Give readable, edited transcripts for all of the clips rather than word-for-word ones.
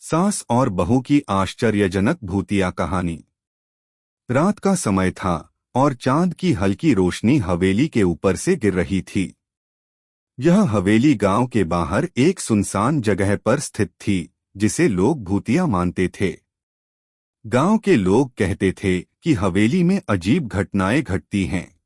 सास और बहू की आश्चर्यजनक भूतिया कहानी। रात का समय था और चांद की हल्की रोशनी हवेली के ऊपर से गिर रही थी। यह हवेली गांव के बाहर एक सुनसान जगह पर स्थित थी, जिसे लोग भूतिया मानते थे। गांव के लोग कहते थे कि हवेली में अजीब घटनाएं घटती हैं।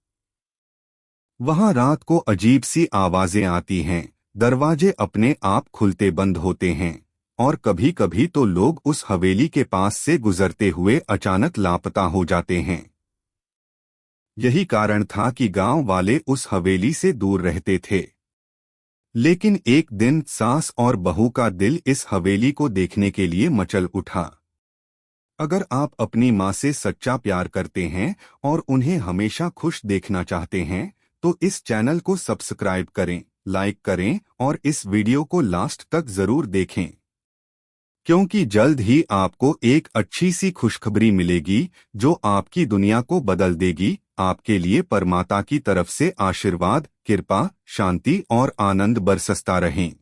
वहां रात को अजीब सी आवाजें आती हैं, दरवाजे अपने आप खुलते बंद होते हैं और कभी कभी तो लोग उस हवेली के पास से गुजरते हुए अचानक लापता हो जाते हैं। यही कारण था कि गांव वाले उस हवेली से दूर रहते थे। लेकिन एक दिन सास और बहू का दिल इस हवेली को देखने के लिए मचल उठा। अगर आप अपनी माँ से सच्चा प्यार करते हैं और उन्हें हमेशा खुश देखना चाहते हैं तो इस चैनल को सब्सक्राइब करें, लाइक करें और इस वीडियो को लास्ट तक जरूर देखें, क्योंकि जल्द ही आपको एक अच्छी सी खुशखबरी मिलेगी जो आपकी दुनिया को बदल देगी। आपके लिए परमात्मा की तरफ से आशीर्वाद, कृपा, शांति और आनंद बरसता रहें।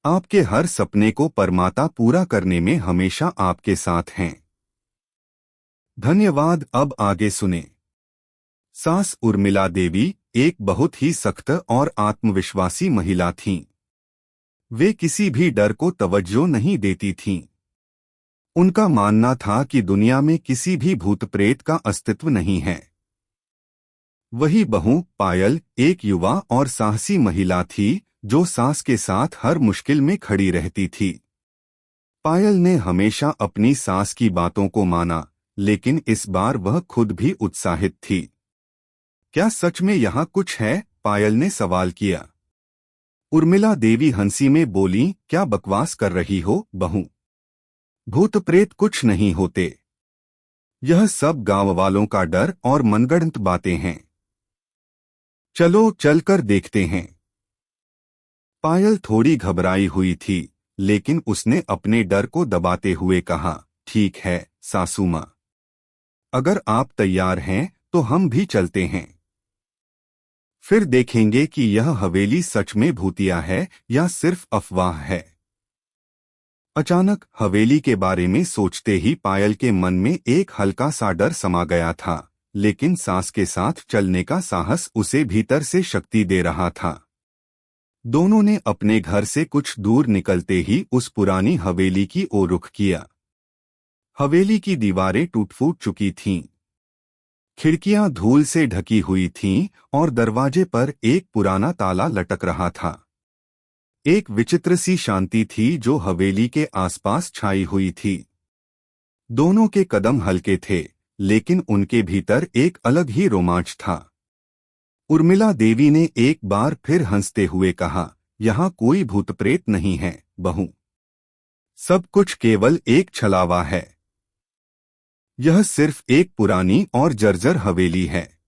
आपके हर सपने को परमात्मा पूरा करने में हमेशा आपके साथ हैं। धन्यवाद। अब आगे सुने। सास उर्मिला देवी एक बहुत ही सख्त और आत्मविश्वासी महिला थीं। वे किसी भी डर को तवज्जो नहीं देती थीं। उनका मानना था कि दुनिया में किसी भी भूत प्रेत का अस्तित्व नहीं है। वही बहू पायल एक युवा और साहसी महिला थी जो सास के साथ हर मुश्किल में खड़ी रहती थी। पायल ने हमेशा अपनी सास की बातों को माना, लेकिन इस बार वह खुद भी उत्साहित थी। क्या सच में यहाँ कुछ है? पायल ने सवाल किया। उर्मिला देवी हंसी में बोली, क्या बकवास कर रही हो बहू? भूत प्रेत कुछ नहीं होते। यह सब गांव वालों का डर और मनगढ़ंत बातें हैं। चलो चलकर देखते हैं। पायल थोड़ी घबराई हुई थी, लेकिन उसने अपने डर को दबाते हुए कहा, ठीक है सासू माँ, अगर आप तैयार हैं तो हम भी चलते हैं। फिर देखेंगे कि यह हवेली सच में भूतिया है या सिर्फ अफवाह है। अचानक हवेली के बारे में सोचते ही पायल के मन में एक हल्का सा डर समा गया था, लेकिन सास के साथ चलने का साहस उसे भीतर से शक्ति दे रहा था। दोनों ने अपने घर से कुछ दूर निकलते ही उस पुरानी हवेली की ओर रुख किया। हवेली की दीवारें टूट-फूट चुकी थीं। खिड़कियां धूल से ढकी हुई थीं और दरवाजे पर एक पुराना ताला लटक रहा था। एक विचित्र सी शांति थी जो हवेली के आसपास छाई हुई थी। दोनों के कदम हल्के थे, लेकिन उनके भीतर एक अलग ही रोमांच था। उर्मिला देवी ने एक बार फिर हंसते हुए कहा, यहाँ कोई भूत प्रेत नहीं है बहू। सब कुछ केवल एक छलावा है। यह सिर्फ एक पुरानी और जर्जर हवेली है।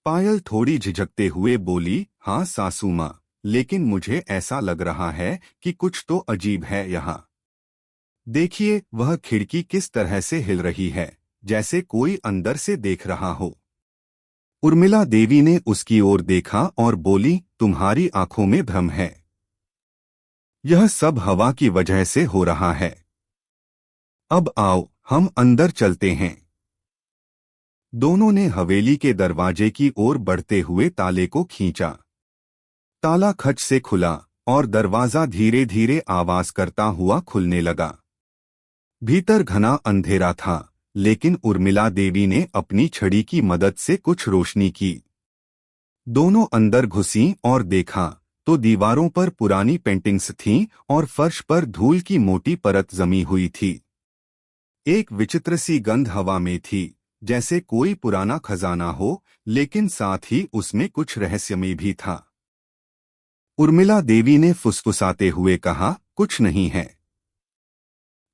पायल थोड़ी झिझकते हुए बोली, हाँ सासू माँ, लेकिन मुझे ऐसा लग रहा है कि कुछ तो अजीब है यहाँ। देखिए, वह खिड़की किस तरह से हिल रही है, जैसे कोई अंदर से देख रहा हो। उर्मिला देवी ने उसकी ओर देखा और बोली, तुम्हारी आंखों में भ्रम है। यह सब हवा की वजह से हो रहा है। अब आओ, हम अंदर चलते हैं। दोनों ने हवेली के दरवाजे की ओर बढ़ते हुए ताले को खींचा। ताला खच से खुला और दरवाजा धीरे धीरे आवाज करता हुआ खुलने लगा। भीतर घना अंधेरा था, लेकिन उर्मिला देवी ने अपनी छड़ी की मदद से कुछ रोशनी की। दोनों अंदर घुसीं और देखा तो दीवारों पर पुरानी पेंटिंग्स थीं और फर्श पर धूल की मोटी परत जमी हुई थी। एक विचित्र सी गंध हवा में थी, जैसे कोई पुराना खजाना हो, लेकिन साथ ही उसमें कुछ रहस्यमय भी था। उर्मिला देवी ने फुसफुसाते हुए कहा, कुछ नहीं है,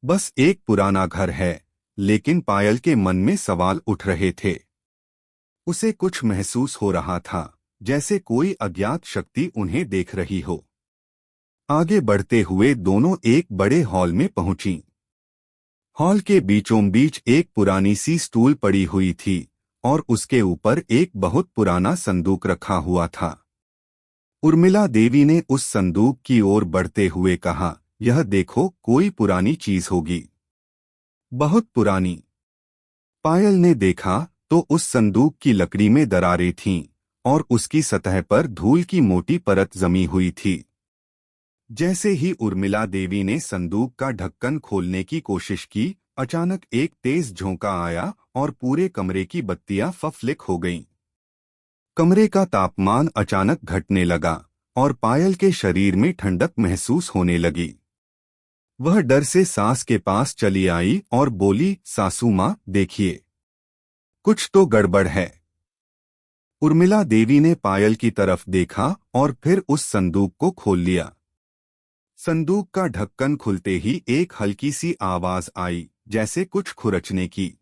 बस एक पुराना घर है। लेकिन पायल के मन में सवाल उठ रहे थे। उसे कुछ महसूस हो रहा था, जैसे कोई अज्ञात शक्ति उन्हें देख रही हो। आगे बढ़ते हुए दोनों एक बड़े हॉल में पहुंची। हॉल के बीचों बीच एक पुरानी सी स्टूल पड़ी हुई थी और उसके ऊपर एक बहुत पुराना संदूक रखा हुआ था। उर्मिला देवी ने उस संदूक की ओर बढ़ते हुए कहा, यह देखो, कोई पुरानी चीज होगी, बहुत पुरानी। पायल ने देखा तो उस संदूक की लकड़ी में दरारें थीं और उसकी सतह पर धूल की मोटी परत जमी हुई थी। जैसे ही उर्मिला देवी ने संदूक का ढक्कन खोलने की कोशिश की, अचानक एक तेज झोंका आया और पूरे कमरे की बत्तियां फफलिक हो गईं। कमरे का तापमान अचानक घटने लगा और पायल के शरीर में ठंडक महसूस होने लगी। वह डर से सास के पास चली आई और बोली, सासू माँ, देखिए, कुछ तो गड़बड़ है। उर्मिला देवी ने पायल की तरफ देखा और फिर उस संदूक को खोल लिया। संदूक का ढक्कन खुलते ही एक हल्की सी आवाज आई, जैसे कुछ खुरचने की।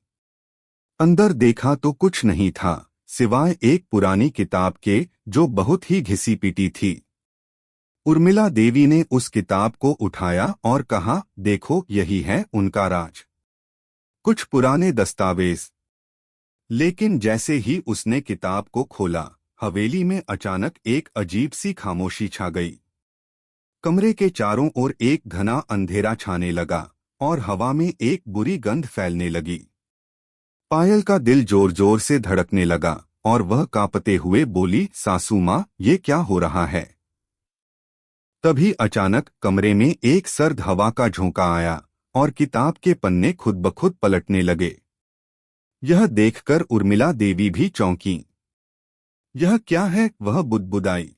अंदर देखा तो कुछ नहीं था, सिवाय एक पुरानी किताब के, जो बहुत ही घिसी पिटी थी। उर्मिला देवी ने उस किताब को उठाया और कहा, देखो, यही है उनका राज, कुछ पुराने दस्तावेज। लेकिन जैसे ही उसने किताब को खोला, हवेली में अचानक एक अजीब सी खामोशी छा गई। कमरे के चारों ओर एक घना अंधेरा छाने लगा और हवा में एक बुरी गंध फैलने लगी। पायल का दिल जोर जोर से धड़कने लगा और वह कांपते हुए बोली, सासू माँ, ये क्या हो रहा है? तभी अचानक कमरे में एक सर्द हवा का झोंका आया और किताब के पन्ने खुद ब खुद पलटने लगे। यह देखकर उर्मिला देवी भी चौंकी। यह क्या है? वह बुदबुदाई।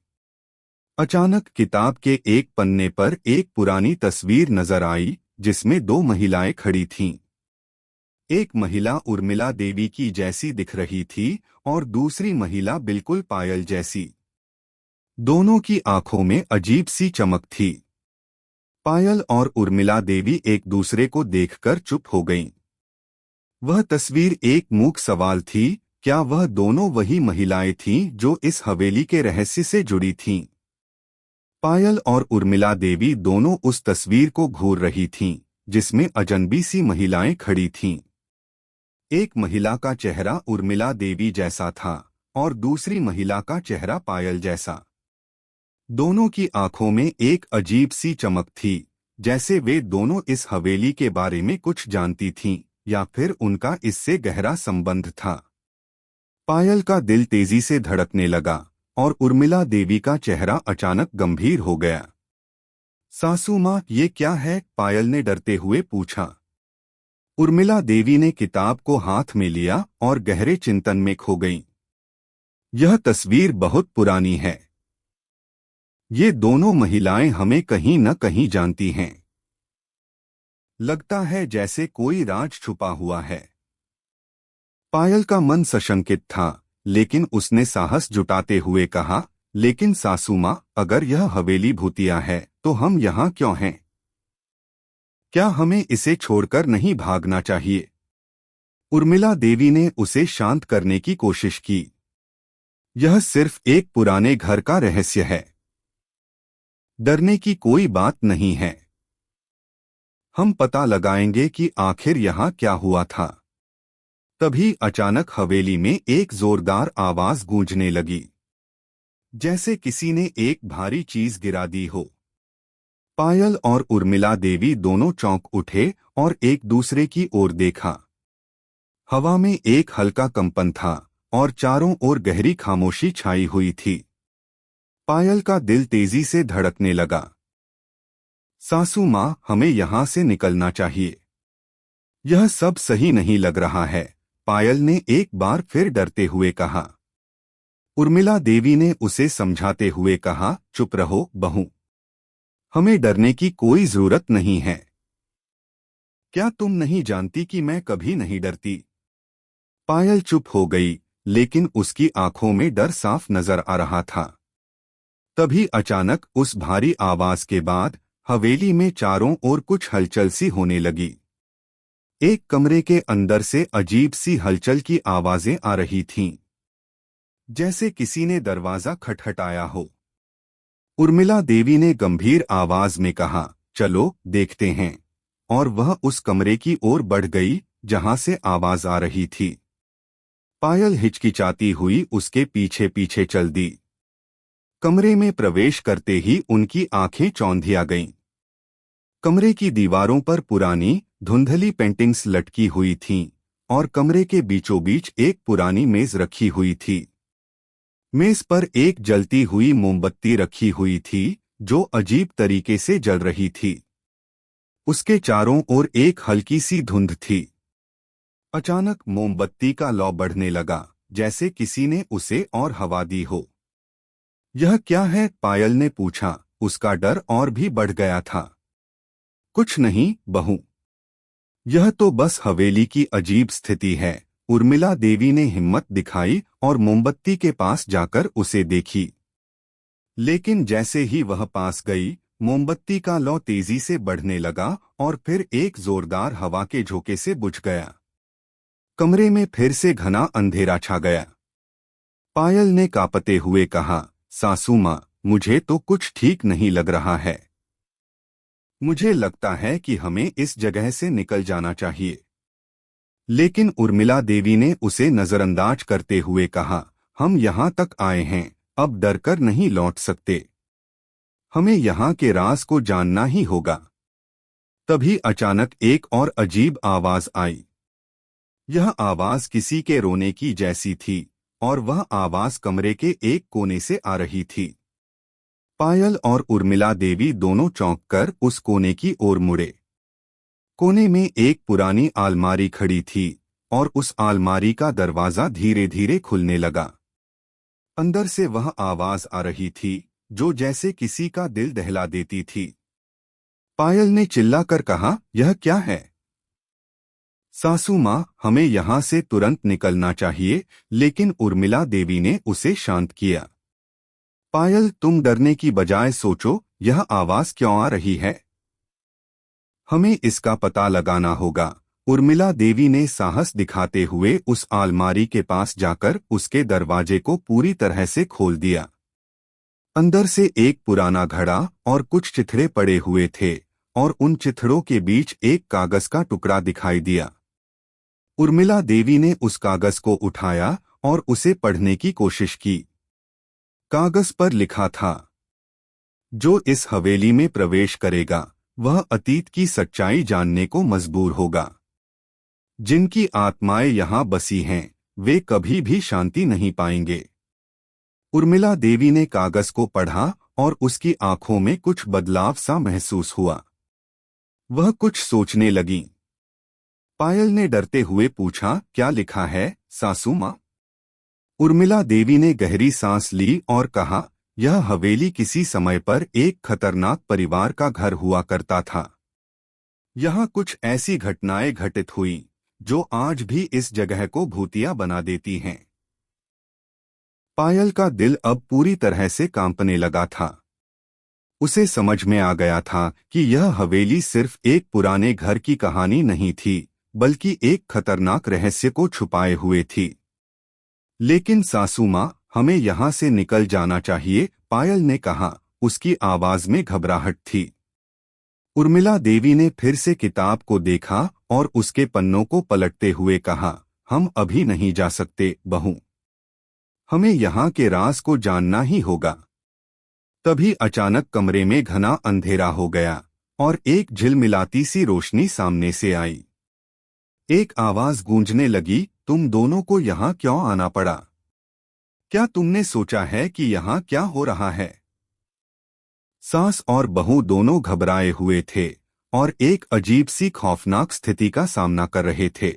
अचानक किताब के एक पन्ने पर एक पुरानी तस्वीर नजर आई, जिसमें दो महिलाएं खड़ी थीं। एक महिला उर्मिला देवी की जैसी दिख रही थी और दूसरी महिला बिल्कुल पायल जैसी। दोनों की आंखों में अजीब सी चमक थी। पायल और उर्मिला देवी एक दूसरे को देखकर चुप हो गईं। वह तस्वीर एक मूक सवाल थी, क्या वह दोनों वही महिलाएं थीं जो इस हवेली के रहस्य से जुड़ी थीं? पायल और उर्मिला देवी दोनों उस तस्वीर को घूर रही थीं, जिसमें अजनबी सी महिलाएं खड़ी थीं। एक महिला का चेहरा उर्मिला देवी जैसा था और दूसरी महिला का चेहरा पायल जैसा। दोनों की आंखों में एक अजीब सी चमक थी, जैसे वे दोनों इस हवेली के बारे में कुछ जानती थीं या फिर उनका इससे गहरा संबंध था। पायल का दिल तेजी से धड़कने लगा और उर्मिला देवी का चेहरा अचानक गंभीर हो गया। सासू माँ, ये क्या है? पायल ने डरते हुए पूछा। उर्मिला देवी ने किताब को हाथ में लिया और गहरे चिंतन में खो गईं। यह तस्वीर बहुत पुरानी है। ये दोनों महिलाएं हमें कहीं न कहीं जानती हैं। लगता है जैसे कोई राज छुपा हुआ है। पायल का मन सशंकित था, लेकिन उसने साहस जुटाते हुए कहा, लेकिन सासू माँ, अगर यह हवेली भूतिया है तो हम यहाँ क्यों हैं? क्या हमें इसे छोड़कर नहीं भागना चाहिए? उर्मिला देवी ने उसे शांत करने की कोशिश की। यह सिर्फ एक पुराने घर का रहस्य है। डरने की कोई बात नहीं है। हम पता लगाएंगे कि आखिर यहाँ क्या हुआ था। तभी अचानक हवेली में एक जोरदार आवाज गूंजने लगी, जैसे किसी ने एक भारी चीज गिरा दी हो। पायल और उर्मिला देवी दोनों चौंक उठे और एक दूसरे की ओर देखा। हवा में एक हल्का कंपन था और चारों ओर गहरी खामोशी छाई हुई थी। पायल का दिल तेजी से धड़कने लगा। सासू माँ, हमें यहाँ से निकलना चाहिए। यह सब सही नहीं लग रहा है, पायल ने एक बार फिर डरते हुए कहा। उर्मिला देवी ने उसे समझाते हुए कहा, चुप रहो बहू, हमें डरने की कोई जरूरत नहीं है। क्या तुम नहीं जानती कि मैं कभी नहीं डरती? पायल चुप हो गई, लेकिन उसकी आंखों में डर साफ नजर आ रहा था। तभी अचानक उस भारी आवाज के बाद हवेली में चारों ओर कुछ हलचल सी होने लगी। एक कमरे के अंदर से अजीब सी हलचल की आवाजें आ रही थीं, जैसे किसी ने दरवाजा खटखटाया हो। उर्मिला देवी ने गंभीर आवाज में कहा, चलो देखते हैं, और वह उस कमरे की ओर बढ़ गई जहां से आवाज आ रही थी। पायल हिचकिचाती हुई उसके पीछे पीछे चल दी। कमरे में प्रवेश करते ही उनकी आंखें चौंधिया गईं। कमरे की दीवारों पर पुरानी धुंधली पेंटिंग्स लटकी हुई थीं और कमरे के बीचों बीच एक पुरानी मेज रखी हुई थी। मेज पर एक जलती हुई मोमबत्ती रखी हुई थी जो अजीब तरीके से जल रही थी। उसके चारों ओर एक हल्की सी धुंध थी। अचानक मोमबत्ती का लौ बढ़ने लगा, जैसे किसी ने उसे और हवा दी हो। यह क्या है? पायल ने पूछा। उसका डर और भी बढ़ गया था। कुछ नहीं बहू, यह तो बस हवेली की अजीब स्थिति है। उर्मिला देवी ने हिम्मत दिखाई और मोमबत्ती के पास जाकर उसे देखी। लेकिन जैसे ही वह पास गई, मोमबत्ती का लौ तेजी से बढ़ने लगा और फिर एक जोरदार हवा के झोंके से बुझ गया। कमरे में फिर से घना अंधेरा छा गया। पायल ने कांपते हुए कहा, सासू माँ, मुझे तो कुछ ठीक नहीं लग रहा है। मुझे लगता है कि हमें इस जगह से निकल जाना चाहिए। लेकिन उर्मिला देवी ने उसे नजरअंदाज करते हुए कहा, हम यहाँ तक आए हैं, अब डरकर नहीं लौट सकते। हमें यहाँ के राज को जानना ही होगा। तभी अचानक एक और अजीब आवाज आई। यह आवाज किसी के रोने की जैसी थी और वह आवाज कमरे के एक कोने से आ रही थी। पायल और उर्मिला देवी दोनों चौंककर उस कोने की ओर मुड़े। कोने में एक पुरानी अलमारी खड़ी थी और उस अलमारी का दरवाजा धीरे धीरे खुलने लगा। अंदर से वह आवाज आ रही थी जो जैसे किसी का दिल दहला देती थी। पायल ने चिल्लाकर कहा, यह क्या है? सासू माँ, हमें यहाँ से तुरंत निकलना चाहिए। लेकिन उर्मिला देवी ने उसे शांत किया। पायल, तुम डरने की बजाय सोचो, यह आवाज क्यों आ रही है? हमें इसका पता लगाना होगा। उर्मिला देवी ने साहस दिखाते हुए उस अलमारी के पास जाकर उसके दरवाजे को पूरी तरह से खोल दिया। अंदर से एक पुराना घड़ा और कुछ चिथड़े पड़े हुए थे और उन चिथड़ों के बीच एक कागज का टुकड़ा दिखाई दिया। उर्मिला देवी ने उस कागज को उठाया और उसे पढ़ने की कोशिश की। कागज पर लिखा था, जो इस हवेली में प्रवेश करेगा वह अतीत की सच्चाई जानने को मजबूर होगा। जिनकी आत्माएं यहाँ बसी हैं वे कभी भी शांति नहीं पाएंगे। उर्मिला देवी ने कागज को पढ़ा और उसकी आंखों में कुछ बदलाव सा महसूस हुआ। वह कुछ सोचने लगी। पायल ने डरते हुए पूछा, क्या लिखा है सासू माँ? उर्मिला देवी ने गहरी सांस ली और कहा, यह हवेली किसी समय पर एक खतरनाक परिवार का घर हुआ करता था। यहाँ कुछ ऐसी घटनाएं घटित हुई जो आज भी इस जगह को भूतिया बना देती हैं। पायल का दिल अब पूरी तरह से कांपने लगा था। उसे समझ में आ गया था कि यह हवेली सिर्फ एक पुराने घर की कहानी नहीं थी, बल्कि एक खतरनाक रहस्य को छुपाए हुए थी। लेकिन सासू माँ, हमें यहाँ से निकल जाना चाहिए, पायल ने कहा। उसकी आवाज में घबराहट थी। उर्मिला देवी ने फिर से किताब को देखा और उसके पन्नों को पलटते हुए कहा, हम अभी नहीं जा सकते बहू। हमें यहाँ के राज को जानना ही होगा। तभी अचानक कमरे में घना अंधेरा हो गया और एक झिलमिलाती सी रोशनी सामने से आई। एक आवाज गूंजने लगी, तुम दोनों को यहाँ क्यों आना पड़ा? क्या तुमने सोचा है कि यहाँ क्या हो रहा है? सास और बहू दोनों घबराए हुए थे और एक अजीब सी खौफनाक स्थिति का सामना कर रहे थे।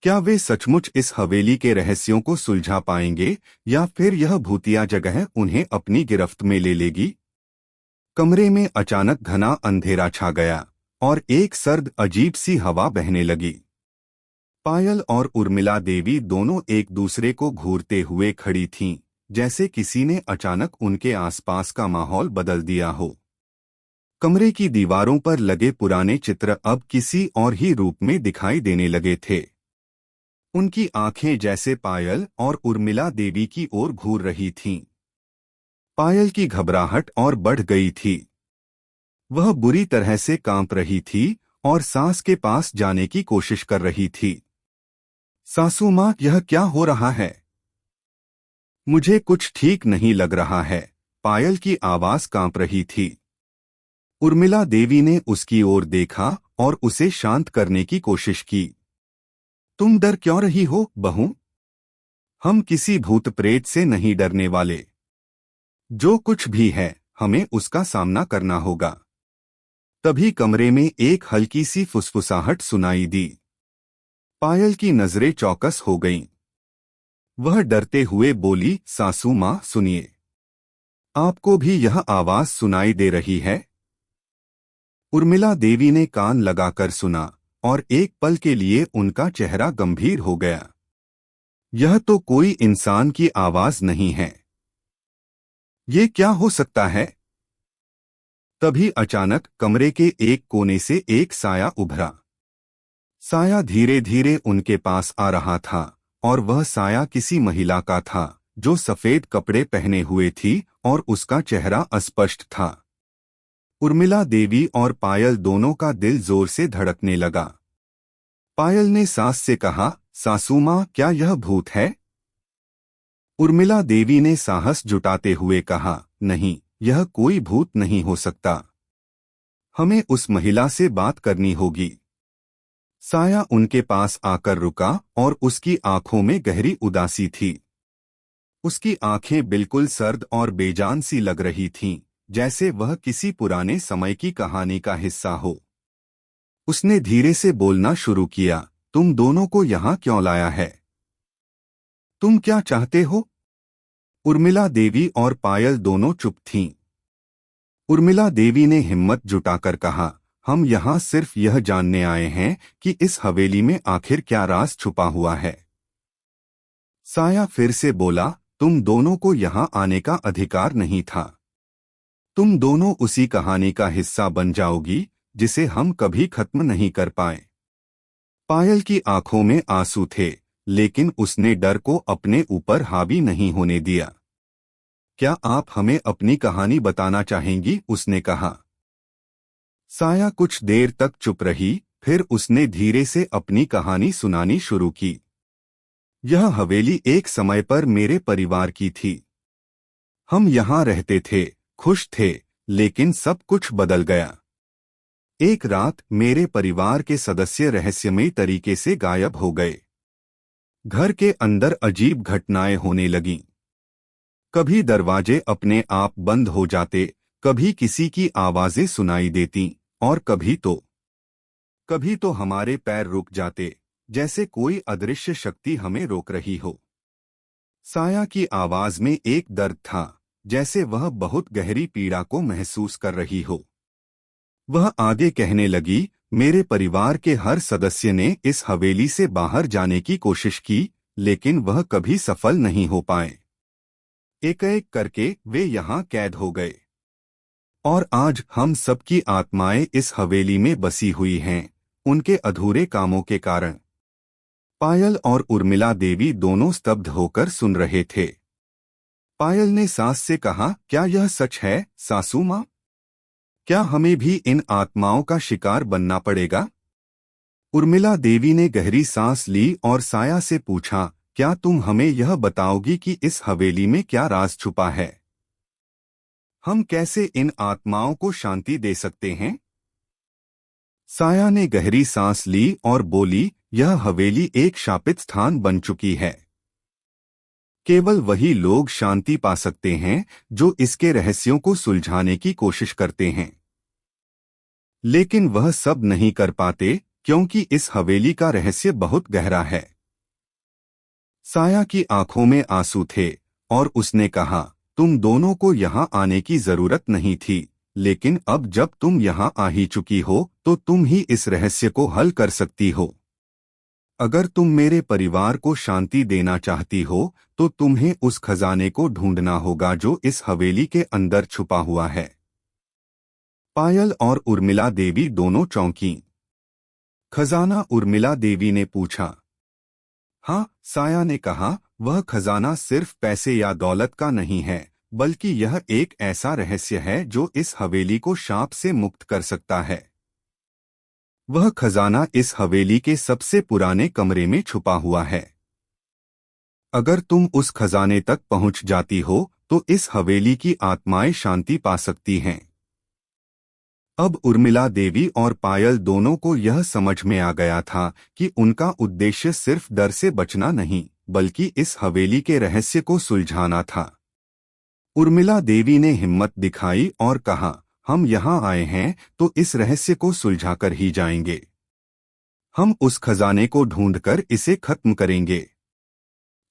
क्या वे सचमुच इस हवेली के रहस्यों को सुलझा पाएंगे या फिर यह भूतिया जगह उन्हें अपनी गिरफ्त में ले लेगी? कमरे में अचानक घना अंधेरा छा गया और एक सर्द अजीब सी हवा बहने लगी। पायल और उर्मिला देवी दोनों एक दूसरे को घूरते हुए खड़ी थीं, जैसे किसी ने अचानक उनके आसपास का माहौल बदल दिया हो। कमरे की दीवारों पर लगे पुराने चित्र अब किसी और ही रूप में दिखाई देने लगे थे। उनकी आंखें जैसे पायल और उर्मिला देवी की ओर घूर रही थीं। पायल की घबराहट और बढ़ गई थी। वह बुरी तरह से कांप रही थी और सास के पास जाने की कोशिश कर रही थी। सासू माँ, यह क्या हो रहा है? मुझे कुछ ठीक नहीं लग रहा है। पायल की आवाज कांप रही थी। उर्मिला देवी ने उसकी ओर देखा और उसे शांत करने की कोशिश की। तुम डर क्यों रही हो, बहू? हम किसी भूत प्रेत से नहीं डरने वाले। जो कुछ भी है, हमें उसका सामना करना होगा। तभी कमरे में एक हल्की सी फुसफुसाहट सुनाई दी। पायल की नजरें चौकस हो गईं। वह डरते हुए बोली, सासू माँ सुनिए, आपको भी यह आवाज सुनाई दे रही है? उर्मिला देवी ने कान लगाकर सुना और एक पल के लिए उनका चेहरा गंभीर हो गया। यह तो कोई इंसान की आवाज नहीं है। ये क्या हो सकता है? तभी अचानक कमरे के एक कोने से एक साया उभरा। साया धीरे धीरे उनके पास आ रहा था और वह साया किसी महिला का था जो सफेद कपड़े पहने हुए थी और उसका चेहरा अस्पष्ट था। उर्मिला देवी और पायल दोनों का दिल जोर से धड़कने लगा। पायल ने सास से कहा, सासू माँ, क्या यह भूत है? उर्मिला देवी ने साहस जुटाते हुए कहा, नहीं, यह कोई भूत नहीं हो सकता। हमें उस महिला से बात करनी होगी। साया उनके पास आकर रुका और उसकी आंखों में गहरी उदासी थी। उसकी आंखें बिल्कुल सर्द और बेजान सी लग रही थीं, जैसे वह किसी पुराने समय की कहानी का हिस्सा हो। उसने धीरे से बोलना शुरू किया, तुम दोनों को यहाँ क्यों लाया है? तुम क्या चाहते हो? उर्मिला देवी और पायल दोनों चुप थीं। उर्मिला देवी ने हिम्मत जुटाकर कहा, हम यहाँ सिर्फ यह जानने आए हैं कि इस हवेली में आखिर क्या राज छुपा हुआ है। साया फिर से बोला, तुम दोनों को यहाँ आने का अधिकार नहीं था। तुम दोनों उसी कहानी का हिस्सा बन जाओगी जिसे हम कभी खत्म नहीं कर पाए। पायल की आंखों में आंसू थे, लेकिन उसने डर को अपने ऊपर हावी नहीं होने दिया। क्या आप हमें अपनी कहानी बताना चाहेंगी? उसने कहा। साया कुछ देर तक चुप रही, फिर उसने धीरे से अपनी कहानी सुनानी शुरू की। यह हवेली एक समय पर मेरे परिवार की थी। हम यहाँ रहते थे, खुश थे, लेकिन सब कुछ बदल गया। एक रात मेरे परिवार के सदस्य रहस्यमयी तरीके से गायब हो गए। घर के अंदर अजीब घटनाएं होने लगीं। कभी दरवाजे अपने आप बंद हो जाते, कभी किसी की आवाजें सुनाई देती और कभी तो हमारे पैर रुक जाते, जैसे कोई अदृश्य शक्ति हमें रोक रही हो। साया की आवाज में एक दर्द था, जैसे वह बहुत गहरी पीड़ा को महसूस कर रही हो। वह आगे कहने लगी, मेरे परिवार के हर सदस्य ने इस हवेली से बाहर जाने की कोशिश की, लेकिन वह कभी सफल नहीं हो पाए। एक एक करके वे यहाँ कैद हो गए। और आज हम सबकी आत्माएं इस हवेली में बसी हुई हैं, उनके अधूरे कामों के कारण। पायल और उर्मिला देवी दोनों स्तब्ध होकर सुन रहे थे। पायल ने सास से कहा, क्या यह सच है, सासू माँ? क्या हमें भी इन आत्माओं का शिकार बनना पड़ेगा? उर्मिला देवी ने गहरी सांस ली और साया से पूछा, क्या तुम हमें यह बताओगी कि इस हवेली में क्या राज छुपा है? हम कैसे इन आत्माओं को शांति दे सकते हैं? साया ने गहरी सांस ली और बोली, यह हवेली एक शापित स्थान बन चुकी है। केवल वही लोग शांति पा सकते हैं जो इसके रहस्यों को सुलझाने की कोशिश करते हैं। लेकिन वह सब नहीं कर पाते, क्योंकि इस हवेली का रहस्य बहुत गहरा है। साया की आंखों में आंसू थे और उसने कहा, तुम दोनों को यहाँ आने की जरूरत नहीं थी, लेकिन अब जब तुम यहाँ आ ही चुकी हो तो तुम ही इस रहस्य को हल कर सकती हो। अगर तुम मेरे परिवार को शांति देना चाहती हो तो तुम्हें उस खजाने को ढूंढना होगा जो इस हवेली के अंदर छुपा हुआ है। पायल और उर्मिला देवी दोनों चौंकीं। खजाना? उर्मिला देवी ने पूछा। हाँ, साया ने कहा, वह खजाना सिर्फ पैसे या दौलत का नहीं है, बल्कि यह एक ऐसा रहस्य है जो इस हवेली को शाप से मुक्त कर सकता है। वह खजाना इस हवेली के सबसे पुराने कमरे में छुपा हुआ है। अगर तुम उस खजाने तक पहुंच जाती हो तो इस हवेली की आत्माएं शांति पा सकती हैं। अब उर्मिला देवी और पायल दोनों को यह समझ में आ गया था कि उनका उद्देश्य सिर्फ डर से बचना नहीं, बल्कि इस हवेली के रहस्य को सुलझाना था। उर्मिला देवी ने हिम्मत दिखाई और कहा, हम यहाँ आए हैं तो इस रहस्य को सुलझाकर ही जाएंगे। हम उस खजाने को ढूंढकर इसे खत्म करेंगे।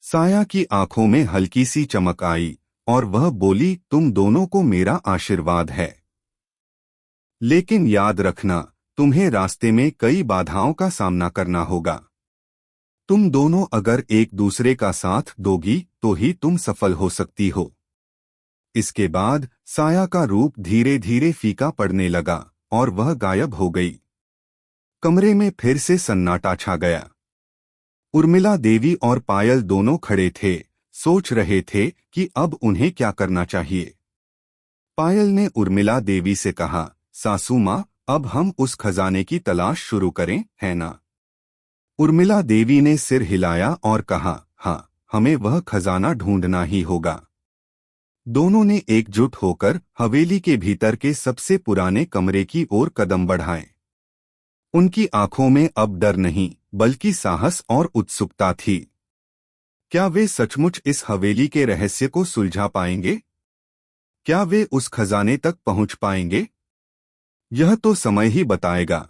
साया की आंखों में हल्की सी चमक आई और वह बोली, तुम दोनों को मेरा आशीर्वाद है, लेकिन याद रखना, तुम्हें रास्ते में कई बाधाओं का सामना करना होगा। तुम दोनों अगर एक दूसरे का साथ दोगी तो ही तुम सफल हो सकती हो। इसके बाद साया का रूप धीरे धीरे फीका पड़ने लगा और वह गायब हो गई। कमरे में फिर से सन्नाटा छा गया। उर्मिला देवी और पायल दोनों खड़े थे, सोच रहे थे कि अब उन्हें क्या करना चाहिए। पायल ने उर्मिला देवी से कहा, सासू माँ, अब हम उस खजाने की तलाश शुरू करें, है ना? उर्मिला देवी ने सिर हिलाया और कहा, हाँ, हमें वह खजाना ढूंढना ही होगा। दोनों ने एकजुट होकर हवेली के भीतर के सबसे पुराने कमरे की ओर कदम बढ़ाए। उनकी आंखों में अब डर नहीं, बल्कि साहस और उत्सुकता थी। क्या वे सचमुच इस हवेली के रहस्य को सुलझा पाएंगे? क्या वे उस खजाने तक पहुंच पाएंगे? यह तो समय ही बताएगा।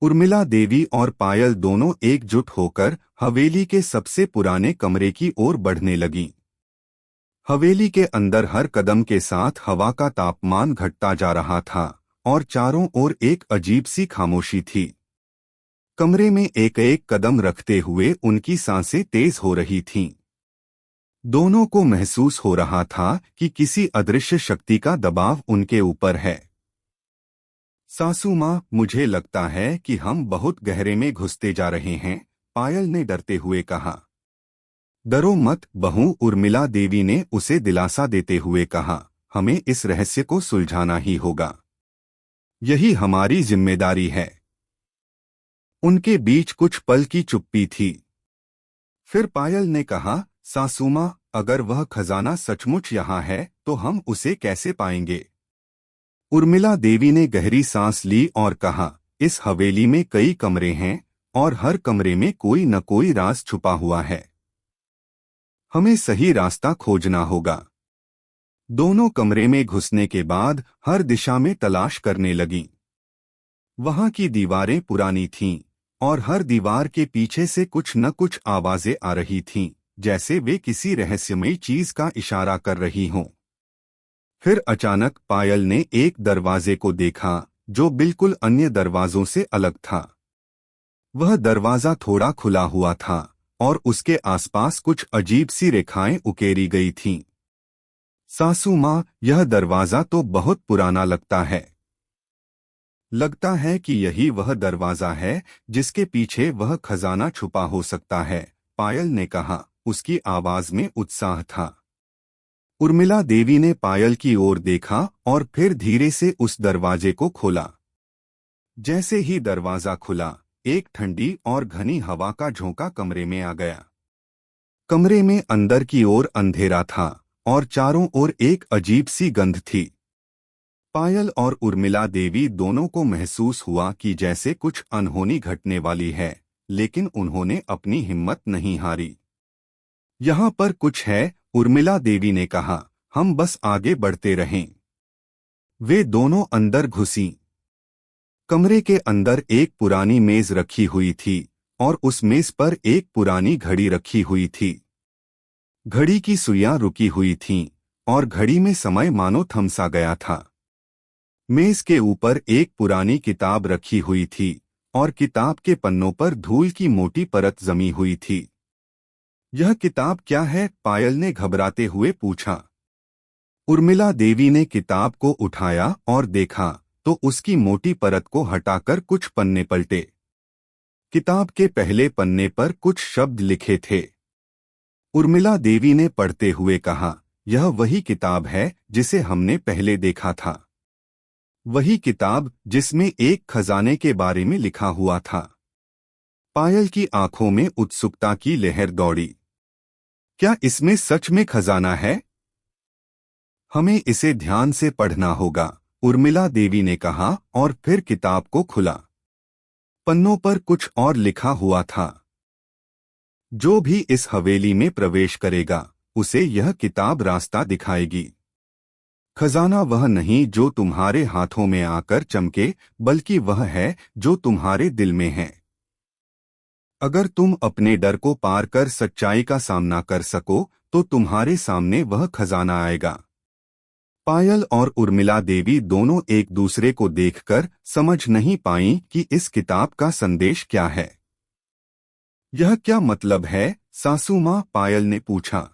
उर्मिला देवी और पायल दोनों एकजुट होकर हवेली के सबसे पुराने कमरे की ओर बढ़ने लगीं। हवेली के अंदर हर कदम के साथ हवा का तापमान घटता जा रहा था और चारों ओर एक अजीब सी खामोशी थी। कमरे में एक एक कदम रखते हुए उनकी सांसें तेज हो रही थीं। दोनों को महसूस हो रहा था कि किसी अदृश्य शक्ति का दबाव उनके ऊपर है। सासू माँ, मुझे लगता है कि हम बहुत गहरे में घुसते जा रहे हैं, पायल ने डरते हुए कहा। डरो मत बहू, उर्मिला देवी ने उसे दिलासा देते हुए कहा, हमें इस रहस्य को सुलझाना ही होगा। यही हमारी जिम्मेदारी है। उनके बीच कुछ पल की चुप्पी थी। फिर पायल ने कहा, सासू माँ, अगर वह खजाना सचमुच यहाँ है तो हम उसे कैसे पाएंगे? उर्मिला देवी ने गहरी सांस ली और कहा, इस हवेली में कई कमरे हैं और हर कमरे में कोई न कोई राज छुपा हुआ है। हमें सही रास्ता खोजना होगा। दोनों कमरे में घुसने के बाद हर दिशा में तलाश करने लगीं। वहां की दीवारें पुरानी थीं और हर दीवार के पीछे से कुछ न कुछ आवाजें आ रही थीं, जैसे वे किसी रहस्यमयी चीज का इशारा कर रही हों। फिर अचानक पायल ने एक दरवाजे को देखा जो बिल्कुल अन्य दरवाजों से अलग था। वह दरवाजा थोड़ा खुला हुआ था और उसके आसपास कुछ अजीब सी रेखाएं उकेरी गई थीं। सासू माँ, यह दरवाजा तो बहुत पुराना लगता है। लगता है कि यही वह दरवाजा है जिसके पीछे वह खजाना छुपा हो सकता है, पायल ने कहा। उसकी आवाज में उत्साह था। उर्मिला देवी ने पायल की ओर देखा और फिर धीरे से उस दरवाजे को खोला। जैसे ही दरवाजा खुला, एक ठंडी और घनी हवा का झोंका कमरे में आ गया। कमरे में अंदर की ओर अंधेरा था और चारों ओर एक अजीब सी गंध थी। पायल और उर्मिला देवी दोनों को महसूस हुआ कि जैसे कुछ अनहोनी घटने वाली है, लेकिन उन्होंने अपनी हिम्मत नहीं हारी। यहाँ पर कुछ है, उर्मिला देवी ने कहा, हम बस आगे बढ़ते रहें। वे दोनों अंदर घुसीं। कमरे के अंदर एक पुरानी मेज रखी हुई थी और उस मेज पर एक पुरानी घड़ी रखी हुई थी। घड़ी की सुइयां रुकी हुई थीं और घड़ी में समय मानो थम सा गया था। मेज के ऊपर एक पुरानी किताब रखी हुई थी और किताब के पन्नों पर धूल की मोटी परत जमी हुई थी। यह किताब क्या है? पायल ने घबराते हुए पूछा। उर्मिला देवी ने किताब को उठाया और देखा तो उसकी मोटी परत को हटाकर कुछ पन्ने पलटे। किताब के पहले पन्ने पर कुछ शब्द लिखे थे। उर्मिला देवी ने पढ़ते हुए कहा, यह वही किताब है जिसे हमने पहले देखा था। वही किताब जिसमें एक खजाने के बारे में लिखा हुआ था। पायल की आंखों में उत्सुकता की लहर दौड़ी। क्या इसमें सच में खजाना है? हमें इसे ध्यान से पढ़ना होगा उर्मिला देवी ने कहा और फिर किताब को खुला। पन्नों पर कुछ और लिखा हुआ था। जो भी इस हवेली में प्रवेश करेगा उसे यह किताब रास्ता दिखाएगी। खजाना वह नहीं जो तुम्हारे हाथों में आकर चमके, बल्कि वह है जो तुम्हारे दिल में है। अगर तुम अपने डर को पार कर सच्चाई का सामना कर सको तो तुम्हारे सामने वह खजाना आएगा। पायल और उर्मिला देवी दोनों एक दूसरे को देखकर समझ नहीं पाईं कि इस किताब का संदेश क्या है। यह क्या मतलब है, सासू मां? पायल ने पूछा।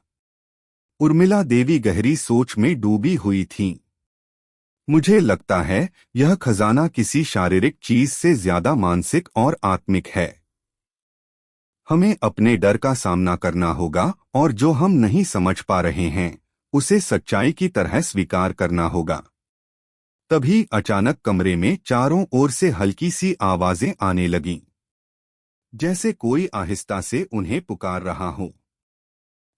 उर्मिला देवी गहरी सोच में डूबी हुई थीं। मुझे लगता है यह खजाना किसी शारीरिक चीज से ज्यादा मानसिक और आत्मिक है। हमें अपने डर का सामना करना होगा और जो हम नहीं समझ पा रहे हैं उसे सच्चाई की तरह स्वीकार करना होगा। तभी अचानक कमरे में चारों ओर से हल्की सी आवाजें आने लगीं, जैसे कोई आहिस्ता से उन्हें पुकार रहा हो।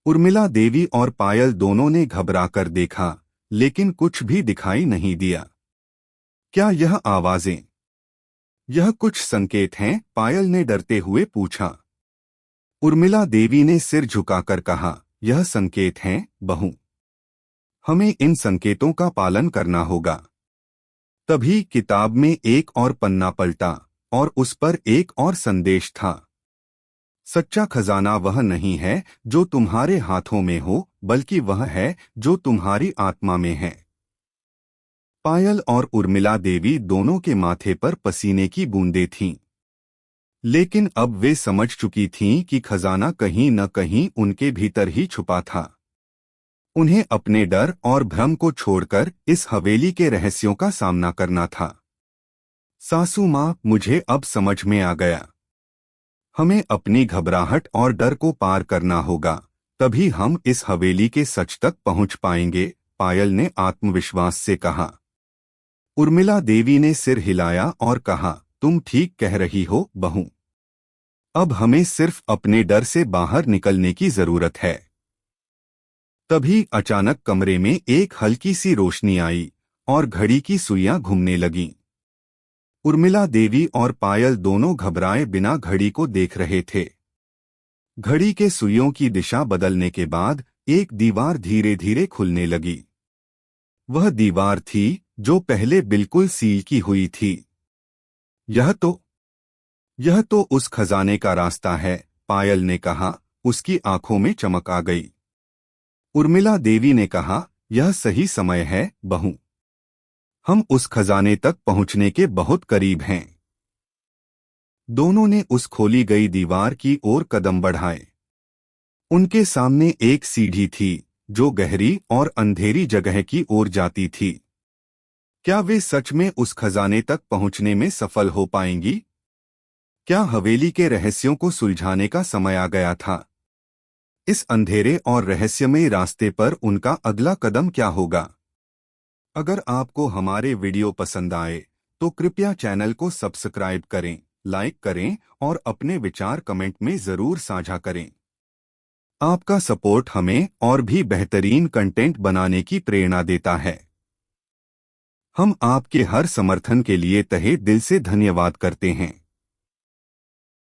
उर्मिला देवी और पायल दोनों ने घबराकर देखा, लेकिन कुछ भी दिखाई नहीं दिया। क्या यह आवाजें, यह कुछ संकेत हैं? पायल ने डरते हुए पूछा। उर्मिला देवी ने सिर झुकाकर कहा, यह संकेत हैं, बहू। हमें इन संकेतों का पालन करना होगा। तभी किताब में एक और पन्ना पलटा और उस पर एक और संदेश था। सच्चा खजाना वह नहीं है जो तुम्हारे हाथों में हो, बल्कि वह है जो तुम्हारी आत्मा में है। पायल और उर्मिला देवी दोनों के माथे पर पसीने की बूंदें थीं, लेकिन अब वे समझ चुकी थीं कि खजाना कहीं न कहीं उनके भीतर ही छुपा था। उन्हें अपने डर और भ्रम को छोड़कर इस हवेली के रहस्यों का सामना करना था। सासू मां, मुझे अब समझ में आ गया। हमें अपनी घबराहट और डर को पार करना होगा, तभी हम इस हवेली के सच तक पहुंच पाएंगे, पायल ने आत्मविश्वास से कहा। उर्मिला देवी ने सिर हिलाया और कहा, तुम ठीक कह रही हो, बहू। अब हमें सिर्फ अपने डर से बाहर निकलने की जरूरत है। तभी अचानक कमरे में एक हल्की सी रोशनी आई और घड़ी की सुइयां घूमने लगीं। उर्मिला देवी और पायल दोनों घबराए बिना घड़ी को देख रहे थे। घड़ी के सुइयों की दिशा बदलने के बाद एक दीवार धीरे धीरे खुलने लगी। वह दीवार थी जो पहले बिल्कुल सील की हुई थी। यह तो उस खजाने का रास्ता है, पायल ने कहा। उसकी आंखों में चमक आ गई। उर्मिला देवी ने कहा, यह सही समय है, बहू। हम उस खजाने तक पहुंचने के बहुत करीब हैं। दोनों ने उस खोली गई दीवार की ओर कदम बढ़ाए। उनके सामने एक सीढ़ी थी जो गहरी और अंधेरी जगह की ओर जाती थी। क्या वे सच में उस खजाने तक पहुंचने में सफल हो पाएंगी? क्या हवेली के रहस्यों को सुलझाने का समय आ गया था? इस अंधेरे और रहस्यमय रास्ते पर उनका अगला कदम क्या होगा? अगर आपको हमारे वीडियो पसंद आए तो कृपया चैनल को सब्सक्राइब करें, लाइक करें और अपने विचार कमेंट में जरूर साझा करें। आपका सपोर्ट हमें और भी बेहतरीन कंटेंट बनाने की प्रेरणा देता है। हम आपके हर समर्थन के लिए तहे दिल से धन्यवाद करते हैं।